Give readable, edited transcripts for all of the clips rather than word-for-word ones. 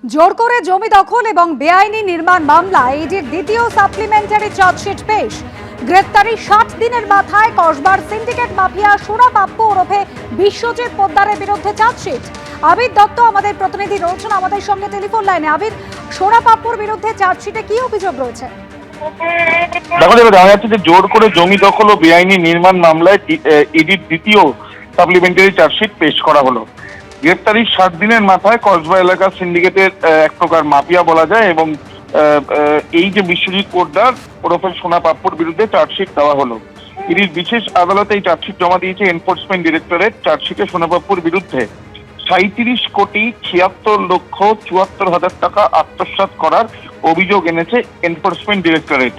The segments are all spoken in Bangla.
জোর করে জমি দখল এবং বেআইনি নির্মাণ মামলায় ইডির দ্বিতীয় সাপ্লিমেন্টারি চার্জশিট পেশ। গ্রেপ্তারি 60 দিনের মাথায় কসবার সিন্ডিকেট মাফিয়া সোনা পাপ্পু ওরফে বিশ্বজিৎ পোদ্দারের বিরুদ্ধে চার্জশিট। আবির দত্ত আমাদের প্রতিনিধি রয়েছেন আমাদের সঙ্গে টেলিফোন লাইনে। আবির, সোনা পাপ্পুর বিরুদ্ধে চার্জশিটে কি অভিযোগ রয়েছে? দেখো দেখা যাচ্ছে যে জোর করে জমি দখল ও বেআইনি নির্মাণ মামলায় ইডির দ্বিতীয় সাপ্লিমেন্টারি চার্জশিট পেশ করা হলো। গ্রেপ্তারির 60 দিনের মাথায় কসবা এলাকার সিন্ডিকেটের এক প্রকার মাফিয়া বলা যায় এবং এই যে বিশ্বজিৎ পোদ্দার ওরফে সোনা পাপ্পুর বিরুদ্ধে চার্জশিট দেওয়া হলো। ইডির বিশেষ আদালতে এই চার্জশিট জমা দিয়েছে এনফোর্সমেন্ট ডিরেক্টরেট। চার্জশিটে সোনা পাপ্পুর বিরুদ্ধে 37,76,74,000 টাকা আত্মসাৎ করার অভিযোগ এনেছে এনফোর্সমেন্ট ডিরেক্টরেট।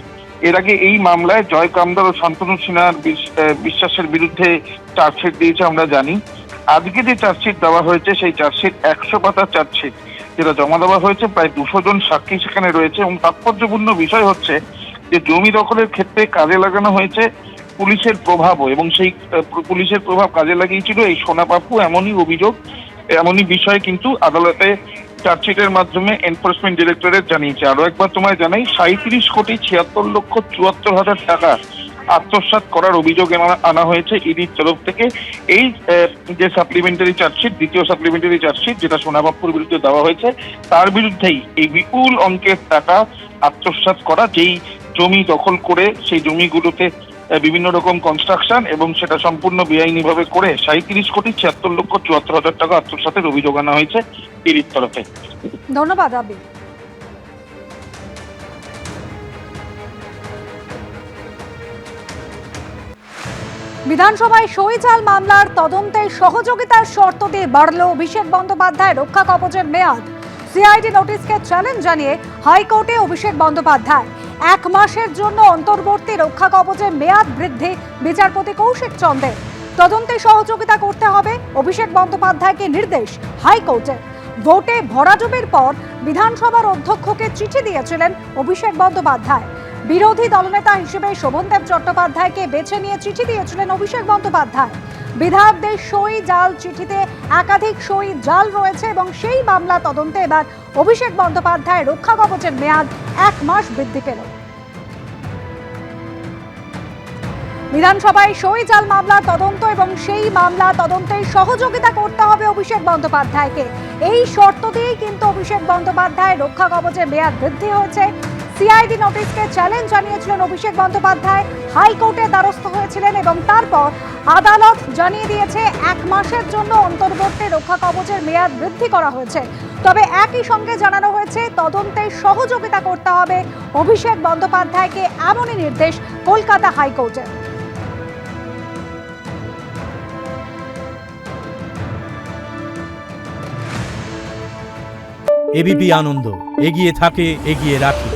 এর আগে এই মামলায় জয় কামদার ও শান্তনু সিনহার বিশ্বাসের বিরুদ্ধে চার্জশিট দিয়েছে আমরা জানি। আজকে যে চার্জশিট দেওয়া হয়েছে সেই চার্জশিট 100 পাতার চার্জশিট, যেটা জমা দেওয়া হয়েছে। প্রায় 200 জন সাক্ষী সেখানে রয়েছে এবং তাৎপর্যপূর্ণ বিষয় হচ্ছে যে জমি দখলের ক্ষেত্রে কাজে লাগানো হয়েছে পুলিশের প্রভাবও, এবং সেই পুলিশের প্রভাব কাজে লাগিয়েছিল এই সোনা পাপ্পু। এমনই বিষয় কিন্তু আদালতে চার্জশিটের মাধ্যমে এনফোর্সমেন্ট ডিরেক্টরেট জানিয়েছে। আরো একবার তোমায় জানাই, 37,76,74,000 টাকা আত্মসাৎ করার অভিযোগ আনা হয়েছে ইডির তরফ থেকে। এই যে সাপ্লিমেন্টারি চার্জশিট, দ্বিতীয় সাপ্লিমেন্টারি চার্জশিট যেটা সোনা পাপ্পুর বিরুদ্ধে দেওয়া হয়েছে, তার বিরুদ্ধেই এই বিপুল অঙ্কের টাকা আত্মসাৎ করা। যেই জমি দখল করে সেই জমিগুলোতে বিভিন্ন রকম কনস্ট্রাকশন এবং সেটা সম্পূর্ণ বেআইনিভাবে করে 37,76,74,000 টাকা আত্মসাতের অভিযোগ আনা হয়েছে ইডির তরফে। ধন্যবাদ আবির। বিধানসভায় সইজাল মামলার তদন্তে সহযোগিতার শর্ত দিয়ে বাড়ল অভিষেক বন্দ্যোপাধ্যায় রক্ষা কবচের মেয়াদ। সিআইডি নোটিশকে চ্যালেঞ্জ জানিয়ে হাইকোর্টে অভিষেক বন্দ্যোপাধ্যায় 1 মাসের জন্য অন্তর্বর্তী রক্ষা কবচের মেয়াদ বৃদ্ধি বিচারপতি কৌশিক চন্দ্রের। তদন্তে সহযোগিতা করতে হবে অভিষেক বন্দ্যোপাধ্যায়কে নির্দেশ হাইকোর্টের। ভোটে ভরাডুবির পর বিধানসভার অধ্যক্ষকে চিঠি দিয়েছিলেন অভিষেক বন্দ্যোপাধ্যায়। বিরোধী দলনেতা হিসেবে শোভনদেব চট্টোপাধ্যায়কে বেছে নিয়ে চিঠি দিয়েছিলেন অভিষেক বন্দ্যোপাধ্যায়। বিধায়কদের সই জাল চিঠিতে একাধিক সই জাল রয়েছে এবং সেই মামলা তদন্তে এবার অভিষেক বন্দ্যোপাধ্যায় রক্ষা কবচের মেয়াদ 1 মাস বৃদ্ধি পেল। বিধানসভায় সই জাল মামলার তদন্ত এবং সেই মামলা তদন্তে সহযোগিতা করতে হবে অভিষেক বন্দ্যোপাধ্যায়কে। এই শর্ত দিয়েই কিন্তু অভিষেক বন্দ্যোপাধ্যায় রক্ষা কবচের মেয়াদ বৃদ্ধি হয়েছে। সিআইডি নোটিশকে চ্যালেঞ্জ জানিয়েছিলেন অভিষেক বন্দ্যোপাধ্যায়, হাইকোর্টে দ্বারস্থ হয়েছিলেন এবং তারপর আদালত জানিয়ে দিয়েছে 1 মাসের জন্য অন্তর্বর্তী রক্ষা কবচের মেয়াদ বৃদ্ধি করা হয়েছে। তবে একই সঙ্গে জানানো হয়েছে তদন্তে সহযোগিতা করতে হবে অভিষেক বন্দ্যোপাধ্যায়কে, এমনই নির্দেশ কলকাতা হাইকোর্টের। এবিপি আনন্দ, এগিয়ে থাকে, এগিয়ে রাখে।